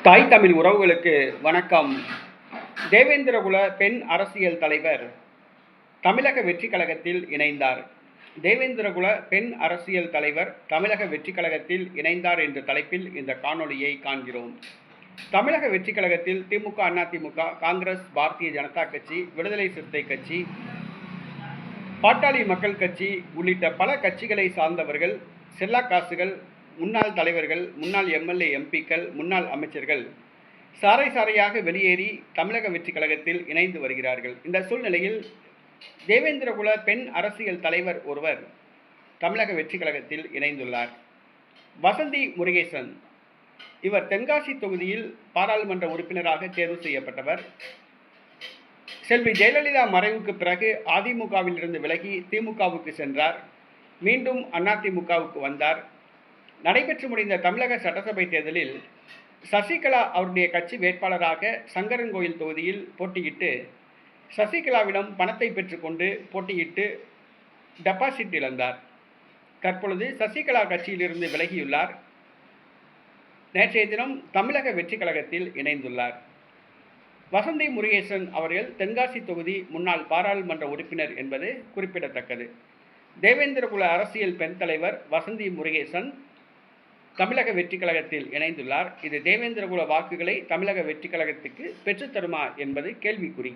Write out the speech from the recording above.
தாய் தமிழ் உறவுகளுக்கு வணக்கம். தேவேந்திரகுல பெண் அரசியல் தலைவர் தமிழக வெற்றிக் கழகத்தில் இணைந்தார். தேவேந்திரகுல பெண் அரசியல் தலைவர் தமிழக வெற்றிக் கழகத்தில் இணைந்தார் என்ற தலைப்பில் இந்த காணொளியை காண்கிறோம். தமிழக வெற்றிக் கழகத்தில் திமுக, அதிமுக, காங்கிரஸ், பாரதிய ஜனதா கட்சி, விடுதலை சிறுத்தை கட்சி, பாட்டாளி மக்கள் கட்சி உள்ளிட்ட பல கட்சிகளை சார்ந்தவர்கள், செல்லா காசுகள், முன்னாள் தலைவர்கள், முன்னாள் எம்எல்ஏ, எம்பிக்கள், முன்னாள் அமைச்சர்கள் சாறை சாறையாக வெளியேறி தமிழக வெற்றிக் கழகத்தில் இணைந்து வருகிறார்கள். இந்த சூழ்நிலையில் தேவேந்திரகுல பெண் அரசியல் தலைவர் ஒருவர் தமிழக வெற்றிக் கழகத்தில் இணைந்துள்ளார். வசந்தி முருகேசன். இவர் தென்காசி தொகுதியில் பாராளுமன்ற உறுப்பினராக தேர்வு செய்யப்பட்டவர். செல்வி ஜெயலலிதா மறைவுக்கு பிறகு அதிமுகவில் இருந்து விலகி திமுகவுக்கு சென்றார். மீண்டும் அதிமுகவுக்கு வந்தார். நடைபெற்று முடிந்த தமிழக சட்டசபை தேர்தலில் சசிகலா அவருடைய கட்சி வேட்பாளராக சங்கரன்கோயில் தொகுதியில் போட்டியிட்டு சசிகலாவிடம் பணத்தை பெற்றுக்கொண்டு போட்டியிட்டு டெபாசிட் இழந்தார். தற்பொழுது சசிகலா கட்சியிலிருந்து விலகியுள்ளார். நேற்றைய தினம் தமிழக வெற்றிக் கழகத்தில் இணைந்துள்ளார். வசந்தி முருகேசன் அவர்கள் தென்காசி தொகுதி முன்னாள் பாராளுமன்ற உறுப்பினர் என்பது குறிப்பிடத்தக்கது. தேவேந்திரகுல அரசியல் பெண் தலைவர் வசந்தி முருகேசன் தமிழக வெற்றிக் கழகத்தில் இணைந்துள்ளார். இது தேவேந்திரகுல வாக்குகளை தமிழக வெற்றிக் கழகத்துக்கு பெற்றுத்தருமா என்பது கேள்விக்குறி.